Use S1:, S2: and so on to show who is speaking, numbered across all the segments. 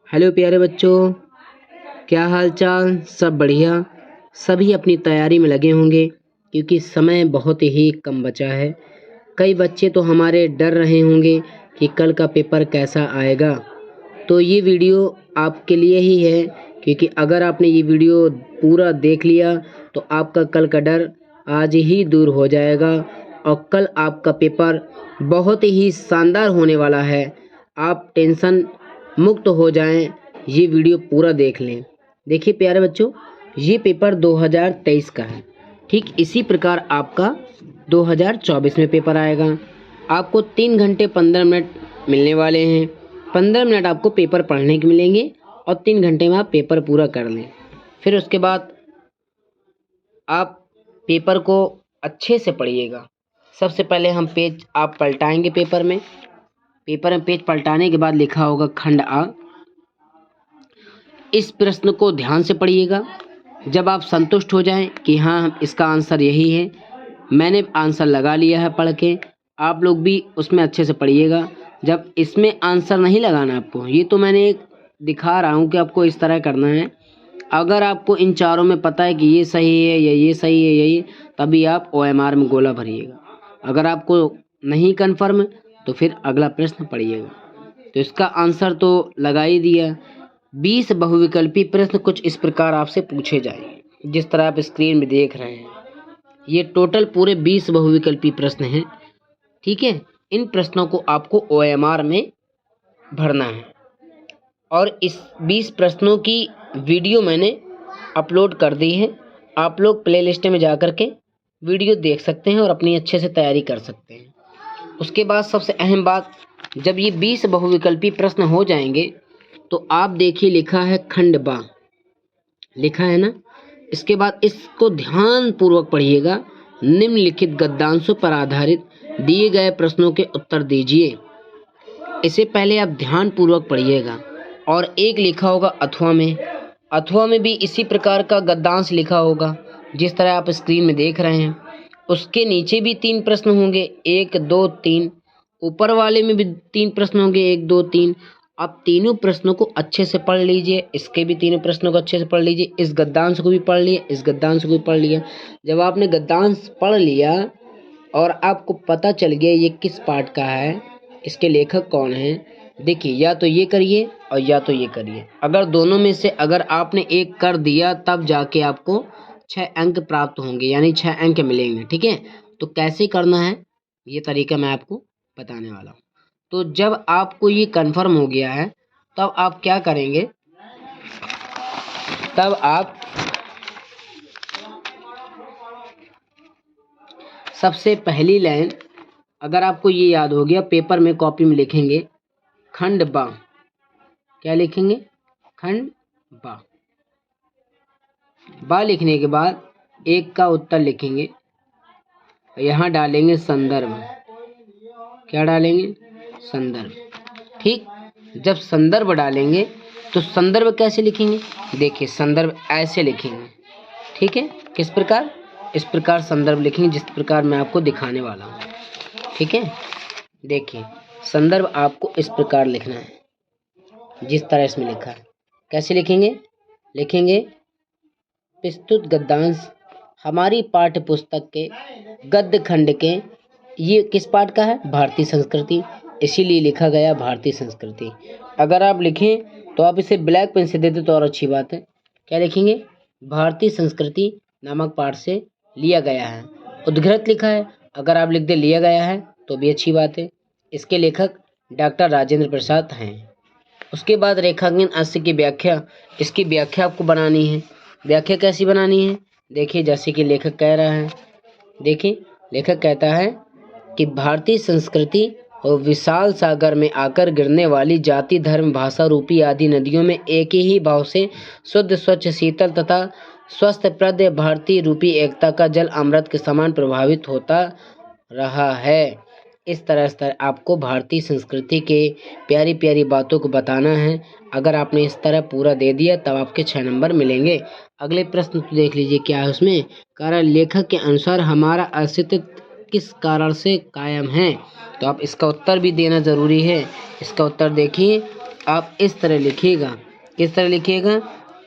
S1: Hello प्यारे बच्चों, क्या हाल चाल? सब बढ़िया। सभी अपनी तैयारी में लगे होंगे क्योंकि समय बहुत ही कम बचा है। कई बच्चे तो हमारे डर रहे होंगे कि कल का पेपर कैसा आएगा। तो ये वीडियो आपके लिए ही है क्योंकि अगर आपने ये वीडियो पूरा देख लिया तो आपका कल का डर आज ही दूर हो जाएगा और कल आपका पेपर बहुत ही शानदार होने वाला है। आप टेंशन मुक्त हो जाएं, ये वीडियो पूरा देख लें। देखिए प्यारे बच्चों, ये पेपर 2023 का है। ठीक इसी प्रकार आपका 2024 में पेपर आएगा। आपको 3 घंटे 15 मिनट मिलने वाले हैं। 15 मिनट आपको पेपर पढ़ने के मिलेंगे और 3 घंटे में आप पेपर पूरा कर लें। फिर उसके बाद आप पेपर को अच्छे से पढ़िएगा। सबसे पहले हम पेज आप पलटाएंगे। पेपर में पेज पलटाने के बाद लिखा होगा खंड आ। इस प्रश्न को ध्यान से पढ़िएगा। जब आप संतुष्ट हो जाएं कि हाँ इसका आंसर यही है, मैंने आंसर लगा लिया है पढ़ के, आप लोग भी उसमें अच्छे से पढ़िएगा। जब इसमें आंसर नहीं लगाना आपको, ये तो मैंने दिखा रहा हूँ कि आपको इस तरह करना है। अगर आपको इन चारों में पता है कि ये सही है या ये सही है यही, तभी आप OMR में गोला भरिएगा। अगर आपको नहीं कन्फर्म तो फिर अगला प्रश्न पढ़िएगा। तो इसका आंसर तो लगा ही दिया। 20 बहुविकल्पी प्रश्न कुछ इस प्रकार आपसे पूछे जाएंगे, जिस तरह आप स्क्रीन में देख रहे हैं। ये टोटल पूरे 20 बहुविकल्पी प्रश्न हैं। ठीक है, इन प्रश्नों को आपको OMR में भरना है और इस 20 प्रश्नों की वीडियो मैंने अपलोड कर दी है। आप लोग प्लेलिस्ट में जा कर के वीडियो देख सकते हैं और अपनी अच्छे से तैयारी कर सकते हैं। उसके बाद सबसे अहम बात, जब ये 20 बहुविकल्पी प्रश्न हो जाएंगे तो आप देखिए लिखा है खंड बा, लिखा है ना। इसके बाद इसको ध्यान पूर्वक पढ़िएगा। निम्नलिखित गद्यांशों पर आधारित दिए गए प्रश्नों के उत्तर दीजिए। इसे पहले आप ध्यान पूर्वक पढ़िएगा। और एक लिखा होगा अथवा में भी इसी प्रकार का गद्यांश लिखा होगा जिस तरह आप स्क्रीन में देख रहे हैं। उसके नीचे भी 3 प्रश्न होंगे, 1 2 3। ऊपर वाले में भी 3 प्रश्न होंगे, 1 2 3। आप तीनों प्रश्नों को अच्छे से पढ़ लीजिए। इसके भी तीनों प्रश्नों को अच्छे से पढ़ लीजिए। इस गद्यांश को भी पढ़ लिया, इस गद्यांश को भी पढ़ लिया। जब आपने गद्यांश पढ़ लिया और आपको पता चल गया ये किस पाठ का है, इसके लेखक कौन है, देखिए या तो ये करिए और या तो ये करिए। अगर दोनों में से अगर आपने एक कर दिया तब जाके आपको 6 अंक प्राप्त होंगे, यानी 6 अंक मिलेंगे। ठीक है, तो कैसे करना है ये तरीका मैं आपको बताने वाला हूँ। तो जब आपको ये कंफर्म हो गया है तब आप क्या करेंगे, तब आप सबसे पहली लाइन, अगर आपको ये याद हो गया, पेपर में कॉपी में लिखेंगे खंड बा। क्या लिखेंगे? खंड बा। बा लिखने के बाद एक का उत्तर लिखेंगे। यहाँ डालेंगे संदर्भ। क्या डालेंगे? संदर्भ। ठीक, जब संदर्भ डालेंगे तो संदर्भ कैसे लिखेंगे? देखिए संदर्भ ऐसे लिखेंगे। ठीक है, किस प्रकार? इस प्रकार संदर्भ लिखेंगे जिस प्रकार मैं आपको दिखाने वाला हूँ। ठीक है, देखिए संदर्भ आपको इस प्रकार लिखना है जिस तरह इसमें लिखा है। कैसे लिखेंगे? लिखेंगे प्रस्तुत गद्यांश हमारी पाठ्य पुस्तक के गद्य खंड के, ये किस पाठ का है? भारतीय संस्कृति, इसीलिए लिखा गया भारतीय संस्कृति। अगर आप लिखें तो आप इसे ब्लैक पेन से दे दें तो और अच्छी बात है। क्या लिखेंगे? भारतीय संस्कृति नामक पाठ से लिया गया है। उद्धृत लिखा है, अगर आप लिख दे लिया गया है तो भी अच्छी बात है। इसके लेखक डॉक्टर राजेंद्र प्रसाद हैं। उसके बाद रेखांकन अस्य की व्याख्या, इसकी व्याख्या आपको बनानी है। व्याख्या कैसी बनानी है? देखिए जैसे कि लेखक कह रहा है। देखिए लेखक कहता है कि भारतीय संस्कृति और विशाल सागर में आकर गिरने वाली जाति धर्म भाषा रूपी आदि नदियों में एक ही भाव से शुद्ध स्वच्छ शीतल तथा स्वस्थ प्रद भारतीय रूपी एकता का जल अमृत के समान प्रभावित होता रहा है। इस तरह आपको भारतीय संस्कृति के प्यारी प्यारी बातों को बताना है। अगर आपने इस तरह पूरा दे दिया तब आपके 6 नंबर मिलेंगे। अगले प्रश्न तो देख लीजिए क्या है उसमें। कारण लेखक के अनुसार हमारा अस्तित्व किस कारण से कायम है? तो आप इसका उत्तर भी देना ज़रूरी है। इसका उत्तर देखिए, आप इस तरह लिखिएगा। किस तरह लिखिएगा?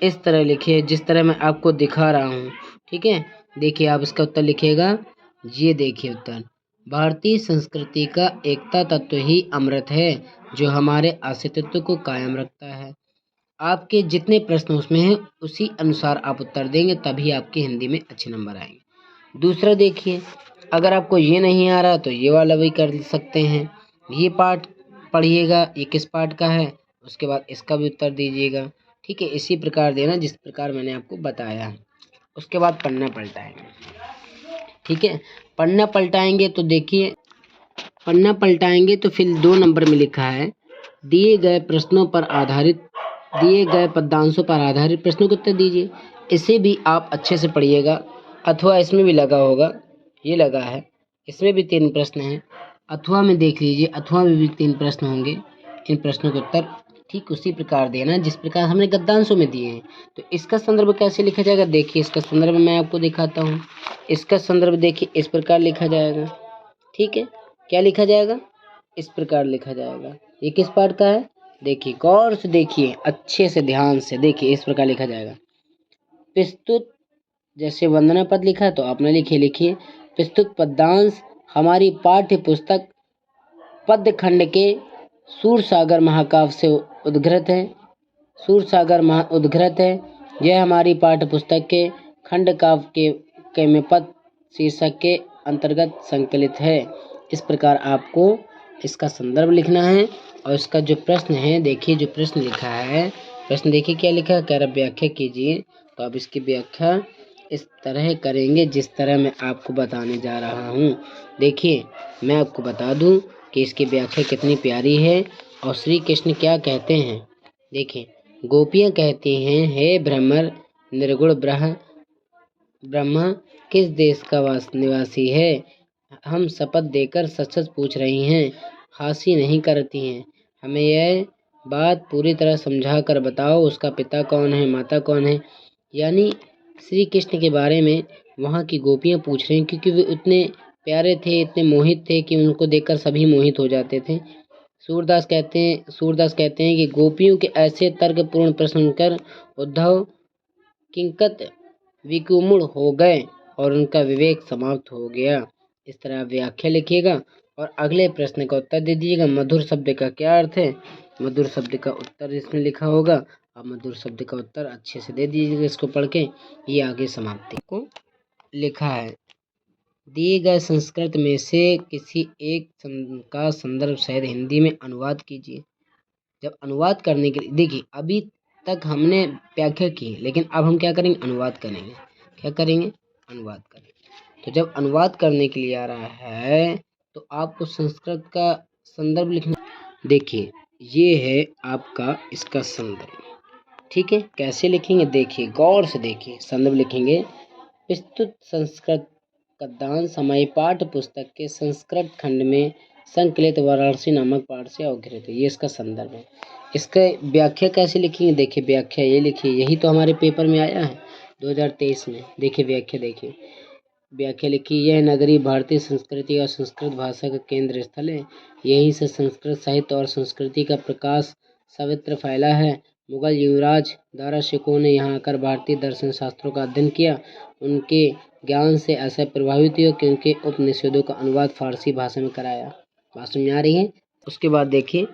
S1: इस तरह लिखिए जिस तरह मैं आपको दिखा रहा हूँ। ठीक है, देखिए आप इसका उत्तर लिखिएगा। ये देखिए उत्तर, भारतीय संस्कृति का एकता तत्व ही अमृत है जो हमारे अस्तित्व को कायम रखता है। आपके जितने प्रश्न उसमें हैं उसी अनुसार आप उत्तर देंगे, तभी आपके हिंदी में अच्छे नंबर आएंगे। दूसरा देखिए, अगर आपको ये नहीं आ रहा तो ये वाला भी कर सकते हैं। ये पार्ट पढ़िएगा, ये किस पार्ट का है, उसके बाद इसका भी उत्तर दीजिएगा। ठीक है, इसी प्रकार देना जिस प्रकार मैंने आपको बताया है। उसके बाद पन्ना पलटाएंगे। ठीक है, पन्ना पलटाएंगे तो देखिए, पन्ना पलटाएंगे तो फिर 2 नंबर में लिखा है, दिए गए प्रश्नों पर आधारित, दिए गए पद्यांशों पर आधारित प्रश्नों के उत्तर दीजिए। इसे भी आप अच्छे से पढ़िएगा। अथवा इसमें भी लगा होगा, ये लगा है, इसमें भी 3 प्रश्न हैं। अथवा में देख लीजिए, अथवा में भी 3 प्रश्न होंगे। इन प्रश्नों के उत्तर ठीक उसी प्रकार देना जिस प्रकार हमने गद्यांशों में दिए हैं। तो इसका संदर्भ कैसे लिखा जाएगा? देखिए, इसका संदर्भ मैं आपको दिखाता हूँ। इसका संदर्भ देखिए इस प्रकार लिखा जाएगा। ठीक है, क्या लिखा जाएगा? इस प्रकार लिखा जाएगा। ये किस पार्ट का है? देखिए, गौर से देखिए, अच्छे से ध्यान से देखिए, इस प्रकार लिखा जाएगा। प्रस्तुत, जैसे वंदना पद लिखा है तो आपने लिखिए प्रस्तुत पद्यांश हमारी पाठ्य पुस्तक पद्य खंड के सूरसागर महाकाव्य से उद्घृत है। सूरसागर उद्घृत है। यह हमारी पाठ्य पुस्तक के खंड काव्य के में पद शीर्षक के अंतर्गत संकलित है। इस प्रकार आपको इसका संदर्भ लिखना है। और इसका जो प्रश्न है, देखिए जो प्रश्न लिखा है, प्रश्न देखिए क्या लिखा है, कह रहा व्याख्या कीजिए। तो आप इसकी व्याख्या इस तरह करेंगे जिस तरह मैं आपको बताने जा रहा हूँ। देखिए, मैं आपको बता दूं कि इसकी व्याख्या कितनी प्यारी है और श्री कृष्ण क्या कहते हैं। देखिए, गोपियाँ कहती हैं, हे भ्रमर निर्गुण ब्रह्मा किस देश का निवासी है? हम शपथ देकर सच सच पूछ रही हैं, हासी नहीं करती हैं। हमें यह बात पूरी तरह समझा कर बताओ, उसका पिता कौन है, माता कौन है। यानी श्री कृष्ण के बारे में वहाँ की गोपियाँ पूछ रही हैं, क्योंकि वे इतने प्यारे थे, इतने मोहित थे कि उनको देखकर सभी मोहित हो जाते थे। सूरदास कहते हैं कि गोपियों के ऐसे तर्कपूर्ण प्रश्न सुनकर उद्धव किंकत विकुमुड़ हो गए और उनका विवेक समाप्त हो गया। इस तरह व्याख्या लिखिएगा और अगले प्रश्न का उत्तर दे दीजिएगा। मधुर शब्द का क्या अर्थ है? मधुर शब्द का उत्तर इसमें लिखा होगा। अब मधुर शब्द का उत्तर अच्छे से दे दीजिएगा इसको पढ़ के। ये आगे समाप्ति को लिखा है। दिए गए संस्कृत में से किसी एक का संदर्भ सहित हिंदी में अनुवाद कीजिए। जब अनुवाद करने के लिए, देखिए अभी तक हमने व्याख्या की, लेकिन अब हम क्या करेंगे? अनुवाद करेंगे। क्या करेंगे? अनुवाद करेंगे। तो जब अनुवाद करने के लिए आ रहा है तो आपको संस्कृत का संदर्भ लिखना। देखिए, ये है आपका इसका संदर्भ। ठीक है, कैसे लिखेंगे? देखिए, गौर से देखिए, संदर्भ लिखेंगे, प्रस्तुत संस्कृत गद्यांश हमारी पाठ्य पुस्तक के संस्कृत खंड में संकलित वाराणसी नामक पाठ से अवगृहित है। ये इसका संदर्भ है। इसका व्याख्या कैसे लिखेंगे? देखिए, व्याख्या ये लिखिए, यही तो हमारे पेपर में आया है 2023 में। देखिए व्याख्या, देखिए व्याख्या लिखिए, यह नगरी भारतीय संस्कृति और संस्कृत भाषा का केंद्र स्थल है। यहीं से संस्कृत साहित्य और संस्कृति का प्रकाश सर्वत्र फैला है। मुगल युवराज दारा शिकोह ने यहाँ आकर भारतीय दर्शन शास्त्रों का अध्ययन किया। उनके ज्ञान से ऐसा प्रभावित हुआ कि उनके उपनिषदों का अनुवाद फारसी भाषा में कराया। बात समझ आ रही है? उसके बाद देखिए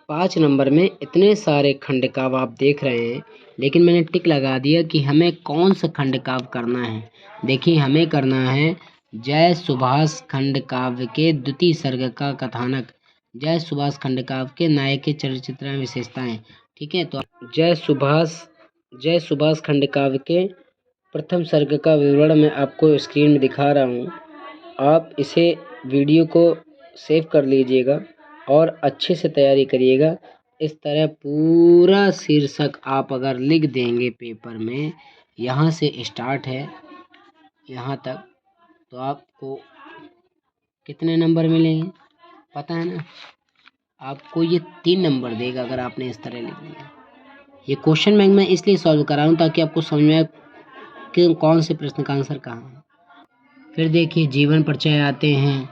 S1: 5 नंबर में इतने सारे खंड काव्य आप देख रहे हैं, लेकिन मैंने टिक लगा दिया कि हमें कौन सा खंड काव्य करना है। देखिए, हमें करना है जय सुभाष खंड काव्य के द्वितीय सर्ग का कथानक। जय सुभाष खंड काव्य के नायक के चरित्र विशेषताएं। ठीक है, तो जय सुभाष खंड काव्य के प्रथम सर्ग का विवरण मैं आपको स्क्रीन में दिखा रहा हूँ। आप इसे वीडियो को सेव कर लीजिएगा और अच्छे से तैयारी करिएगा। इस तरह पूरा शीर्षक आप अगर लिख देंगे पेपर में, यहाँ से स्टार्ट है यहाँ तक, तो आपको कितने नंबर मिलेंगे पता है ना? आपको ये 3 नंबर देगा अगर आपने इस तरह लिख दिया। ये क्वेश्चन बैंक मैं इसलिए सॉल्व करा हूँ ताकि आपको समझ में आए कि कौन से प्रश्न का आंसर कहाँ है। फिर देखिए, जीवन परिचय आते हैं,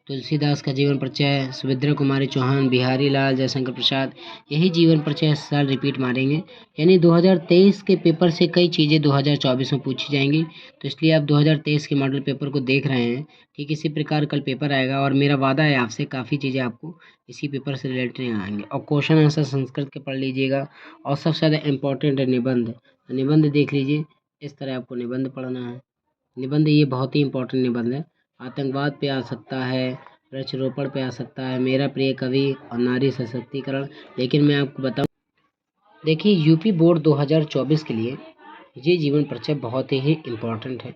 S1: तुलसीदास का जीवन परिचय, सुभद्रा कुमारी चौहान, बिहारी लाल, जयशंकर प्रसाद, यही जीवन परिचय इस साल रिपीट मारेंगे। यानी 2023 के पेपर से कई चीज़ें 2024 में पूछी जाएंगी, तो इसलिए आप 2023 के मॉडल पेपर को देख रहे हैं। ठीक इसी प्रकार कल पेपर आएगा और मेरा वादा है आपसे, काफ़ी चीज़ें आपको इसी पेपर से रिलेटेड आएंगे। और क्वेश्चन आंसर संस्कृत के पढ़ लीजिएगा। और सबसे ज़्यादा इम्पोर्टेंट है निबंध। निबंध देख लीजिए, इस तरह आपको निबंध पढ़ना है। निबंध ये बहुत ही इम्पोर्टेंट निबंध है। आतंकवाद पे आ सकता है, वृक्षारोपण पे आ सकता है, मेरा प्रिय कवि और नारी सशक्तिकरण। लेकिन मैं आपको बताऊं, देखिए यूपी बोर्ड 2024 के लिए ये जीवन परिचय बहुत ही इम्पोर्टेंट है।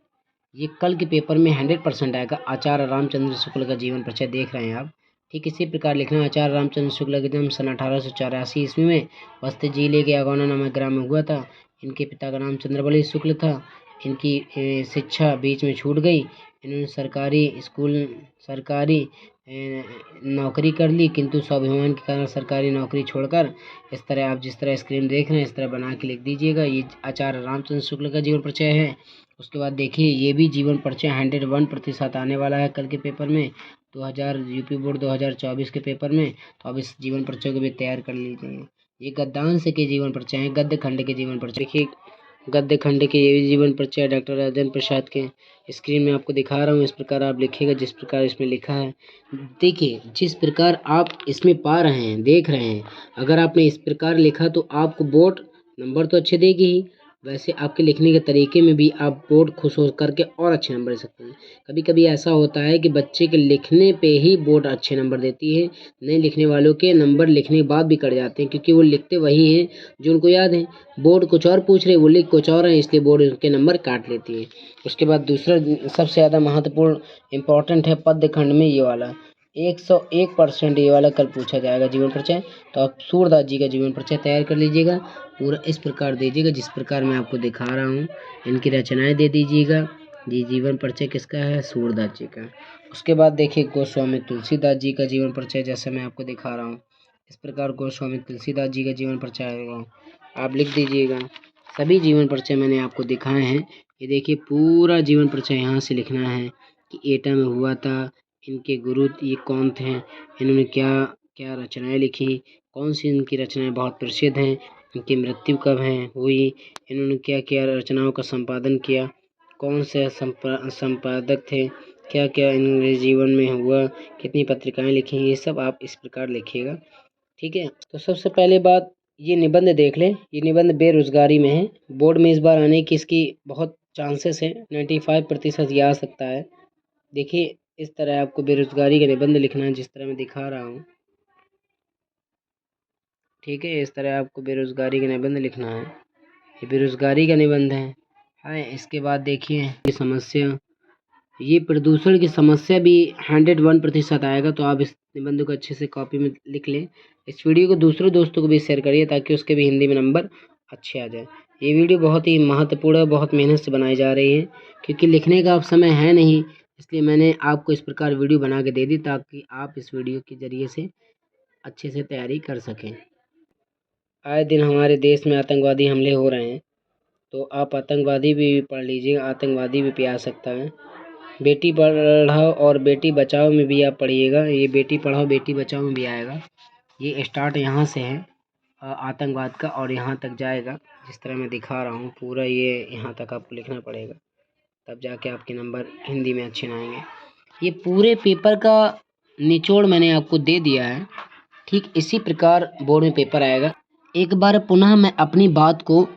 S1: ये कल के पेपर में 100% आएगा। आचार्य रामचंद्र शुक्ल का जीवन परिचय देख रहे हैं आप। ठीक इसी प्रकार लिखना है। आचार्य रामचंद्र शुक्ल का जन्म सन 1884 ईस्वी में बस्ती जिले के अगौना नामक ग्राम में हुआ था। इनके पिता का नाम चंद्रबली शुक्ल था। इनकी शिक्षा बीच में छूट गई। इन्होंने सरकारी नौकरी कर ली, किंतु स्वाभिमान के कारण सरकारी नौकरी छोड़कर इस तरह आप जिस तरह स्क्रीन देख रहे हैं इस तरह बना के लिख दीजिएगा। ये आचार्य रामचंद्र शुक्ल का जीवन परिचय है। उसके बाद देखिए ये भी जीवन परिचय 101% आने वाला है कल के पेपर में, यूपी बोर्ड 2024 के पेपर में। तो अब इस जीवन परिचय को भी तैयार कर लीजिए। ये गद्यांश के जीवन परिचय है, गद्य खंड के जीवन परिचय। देखिए गद्य खंड के ये भी जीवन परिचय डॉक्टर राजेंद्र प्रसाद के स्क्रीन में आपको दिखा रहा हूँ। इस प्रकार आप लिखिएगा जिस प्रकार इसमें लिखा है। देखिए जिस प्रकार आप इसमें पा रहे हैं, देख रहे हैं, अगर आपने इस प्रकार लिखा तो आपको बोर्ड नंबर तो अच्छे देगी ही, वैसे आपके लिखने के तरीके में भी आप बोर्ड खुश हो करके और अच्छे नंबर दे सकते हैं। कभी कभी ऐसा होता है कि बच्चे के लिखने पे ही बोर्ड अच्छे नंबर देती है, नहीं लिखने वालों के नंबर लिखने के बाद भी कट जाते हैं, क्योंकि वो लिखते वही हैं जो उनको याद है। बोर्ड कुछ और पूछ रहे, वो लिख कुछ और है, इसलिए बोर्ड उनके नंबर काट लेती है। उसके बाद दूसरा सबसे ज़्यादा महत्वपूर्ण इम्पोर्टेंट है पद्य खंड में ये वाला 101% ये वाला कल पूछा जाएगा जीवन परिचय। तो आप सूरदास जी का जीवन परिचय तैयार कर लीजिएगा। पूरा इस प्रकार दीजिएगा जिस प्रकार मैं आपको दिखा रहा हूँ। इनकी रचनाएं दे दीजिएगा। जी जीवन परिचय किसका है? सूरदास जी का। उसके बाद देखिए गोस्वामी तुलसीदास जी का जीवन परिचय जैसे मैं आपको दिखा रहा हूँ, इस प्रकार गोस्वामी तुलसीदास जी का जीवन परिचय आएगा, आप लिख दीजिएगा। सभी जीवन परिचय मैंने आपको दिखाए हैं। ये देखिए पूरा जीवन परिचय यहाँ से लिखना है कि एटा में हुआ था, इनके गुरु ये कौन थे, इन्होंने क्या क्या रचनाएं लिखी, कौन सी इनकी रचनाएं बहुत प्रसिद्ध हैं, इनकी मृत्यु कब है हुई, इन्होंने क्या क्या रचनाओं का संपादन किया, कौन से संपादक थे, क्या क्या इनके जीवन में हुआ, कितनी पत्रिकाएं लिखी, ये सब आप इस प्रकार लिखिएगा। ठीक है। तो सबसे पहले बात ये निबंध देख लें। ये निबंध बेरोजगारी में है। बोर्ड में इस बार आने की इसकी बहुत चांसेस है, 95% ये आ सकता है। देखिए इस तरह आपको बेरोजगारी का निबंध लिखना है जिस तरह मैं दिखा रहा हूँ। ठीक है, इस तरह आपको बेरोजगारी का निबंध लिखना है। ये बेरोजगारी का निबंध है। हाँ, इसके बाद देखिए ये समस्या, ये प्रदूषण की समस्या भी 101% आएगा। तो आप इस निबंध को अच्छे से कॉपी में लिख लें। इस वीडियो को दूसरे दोस्तों को भी शेयर करिए ताकि उसके भी हिंदी में नंबर अच्छे आ जाए। ये वीडियो बहुत ही महत्वपूर्ण है, बहुत मेहनत से बनाई जा रही है, क्योंकि लिखने का अब समय है नहीं, इसलिए मैंने आपको इस प्रकार वीडियो बना के दे दी ताकि आप इस वीडियो के ज़रिए से अच्छे से तैयारी कर सकें। आए दिन हमारे देश में आतंकवादी हमले हो रहे हैं, तो आप आतंकवादी भी पढ़ लीजिए, आतंकवादी भी आ सकता है। बेटी पढ़ाओ और बेटी बचाओ में भी आप पढ़िएगा। ये बेटी पढ़ाओ बेटी बचाओ में भी आएगा। ये स्टार्ट यहाँ से है आतंकवाद का और यहाँ तक जाएगा जिस तरह मैं दिखा रहा हूँ। पूरा ये यहाँ तक आपको लिखना पड़ेगा, तब जाके आपके नंबर हिंदी में अच्छे ना आएंगे। ये पूरे पेपर का निचोड़ मैंने आपको दे दिया है। ठीक इसी प्रकार बोर्ड में पेपर आएगा। एक बार पुनः मैं अपनी बात को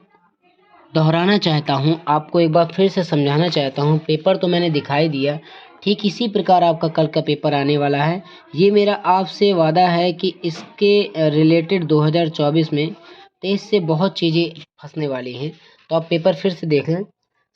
S1: दोहराना चाहता हूँ, आपको एक बार फिर से समझाना चाहता हूँ। पेपर तो मैंने दिखाई दिया, ठीक इसी प्रकार आपका कल का पेपर आने वाला है। ये मेरा आपसे वादा है कि इसके रिलेटेड 2024 में 23 से बहुत चीज़ें फंसने वाली हैं। तो आप पेपर फिर से देख लें।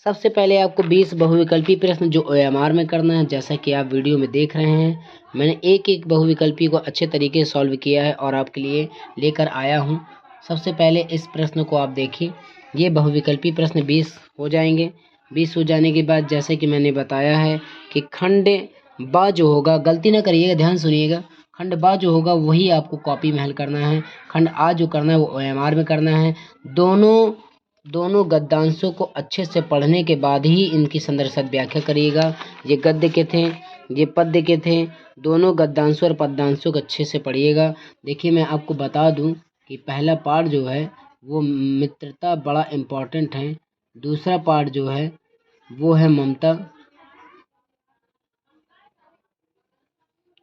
S1: सबसे पहले आपको 20 बहुविकल्पी प्रश्न जो OMR में करना है, जैसा कि आप वीडियो में देख रहे हैं। मैंने एक एक बहुविकल्पी को अच्छे तरीके से सॉल्व किया है और आपके लिए लेकर आया हूँ। सबसे पहले इस प्रश्न को आप देखिए। ये बहुविकल्पी प्रश्न 20 हो जाएंगे। 20 हो जाने के बाद जैसे कि मैंने बताया है कि खंड बा जो होगा, गलती ना करिएगा, ध्यान सुनिएगा, खंड बा जो होगा वही आपको कॉपी में हल करना है। खंड आ जो करना है वो OMR में करना है। दोनों गद्यांशों को अच्छे से पढ़ने के बाद ही इनकी संदर्भ व्याख्या करिएगा। ये गद्य के थे, ये पद्य के थे। दोनों गद्यांशों और पद्यांशों को अच्छे से पढ़िएगा। देखिए मैं आपको बता दूं कि पहला पार्ट जो है वो मित्रता बड़ा इम्पोर्टेंट है। दूसरा पार्ट जो है वो है ममता।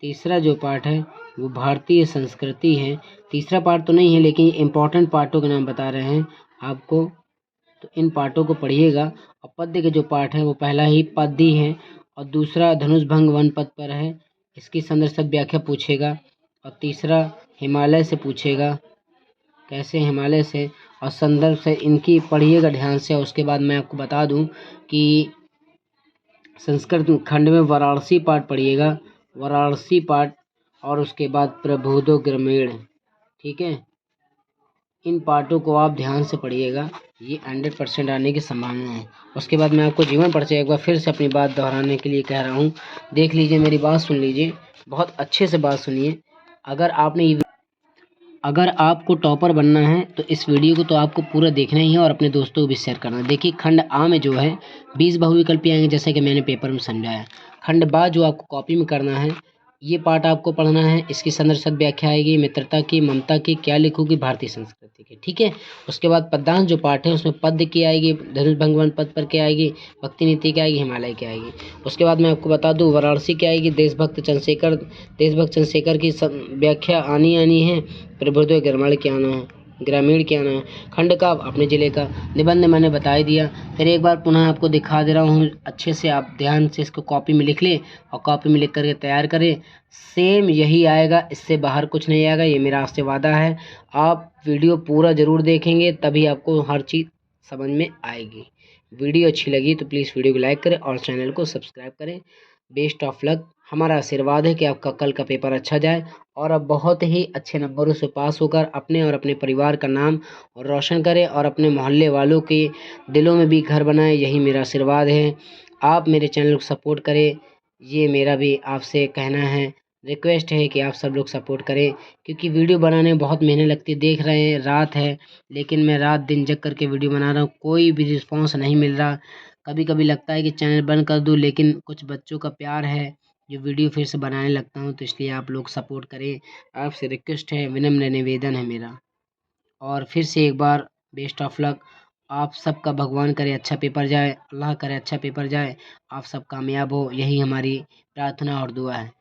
S1: तीसरा जो पार्ट है वो भारतीय संस्कृति है। तीसरा पार्ट तो नहीं है लेकिन इम्पोर्टेंट पार्टों के नाम बता रहे हैं आपको, तो इन पार्टों को पढ़िएगा। और पद्य के जो पार्ट है वो पहला ही पद्य ही है और दूसरा धनुष भंग वन पद पर है, इसकी संदर्भ व्याख्या पूछेगा। और तीसरा हिमालय से पूछेगा, कैसे हिमालय से, और संदर्भ से इनकी पढ़िएगा ध्यान से। और उसके बाद मैं आपको बता दूं कि संस्कृत खंड में वाराणसी पाठ पढ़िएगा, वाराणसी पाठ, और उसके बाद प्रबोधो ग्रामीण। ठीक है, इन पाठों को आप ध्यान से पढ़िएगा, ये 100% आने की संभावना है। उसके बाद मैं आपको जीवन परिचय एक बार फिर से अपनी बात दोहराने के लिए कह रहा हूँ। देख लीजिए, मेरी बात सुन लीजिए, बहुत अच्छे से बात सुनिए। अगर आपको टॉपर बनना है तो इस वीडियो को तो आपको पूरा देखना ही है और अपने दोस्तों को भी शेयर करना है। देखिए खंड आ में जो है 20 बहुविकल्पी आएंगे, जैसे कि मैंने पेपर में समझाया। खंड बा जो आपको कॉपी में करना है, ये पार्ट आपको पढ़ना है। इसकी संदर्भ व्याख्या आएगी, मित्रता की, ममता की, क्या लिखोगी, भारतीय संस्कृति की। ठीक है, उसके बाद पद्यांश जो पार्ट है उसमें पद्य की आएगी, धनुष भंग वन पद पर क्या आएगी, भक्ति नीति क्या आएगी, हिमालय क्या आएगी। उसके बाद मैं आपको बता दूं वाराणसी क्या आएगी, देशभक्त चंद्रशेखर की व्याख्या आनी है। प्रबोधो ग्रामीण क्या आना है, खंड का अपने जिले का, निबंध मैंने बता ही दिया। फिर एक बार पुनः आपको दिखा दे रहा हूँ, अच्छे से आप ध्यान से इसको कॉपी में लिख लें और कॉपी में लिख करके तैयार करें। सेम यही आएगा, इससे बाहर कुछ नहीं आएगा, ये मेरा आपसे वादा है। आप वीडियो पूरा ज़रूर देखेंगे तभी आपको हर चीज़ समझ में आएगी। वीडियो अच्छी लगी तो प्लीज़ वीडियो को लाइक करें और चैनल को सब्सक्राइब करें। Best of luck. हमारा आशीर्वाद है कि आपका कल का पेपर अच्छा जाए और आप बहुत ही अच्छे नंबरों से पास होकर अपने और अपने परिवार का नाम रोशन करें और अपने मोहल्ले वालों के दिलों में भी घर बनाएं, यही मेरा आशीर्वाद है। आप मेरे चैनल को सपोर्ट करें, ये मेरा भी आपसे कहना है, रिक्वेस्ट है कि आप सब लोग सपोर्ट करें, क्योंकि वीडियो बनाने में बहुत मेहनत लगती है। देख रहे हैं रात है, लेकिन मैं रात दिन जग करके वीडियो बना रहा हूँ, कोई भी रिस्पॉन्स नहीं मिल रहा। कभी कभी लगता है कि चैनल बंद कर दूँ, लेकिन कुछ बच्चों का प्यार है जो वीडियो फिर से बनाने लगता हूँ, तो इसलिए आप लोग सपोर्ट करें, आपसे रिक्वेस्ट है, विनम्र निवेदन है मेरा। और फिर से एक बार बेस्ट ऑफ लक। आप सबका भगवान करे अच्छा पेपर जाए, अल्लाह करे अच्छा पेपर जाए, आप सब कामयाब हो, यही हमारी प्रार्थना और दुआ है।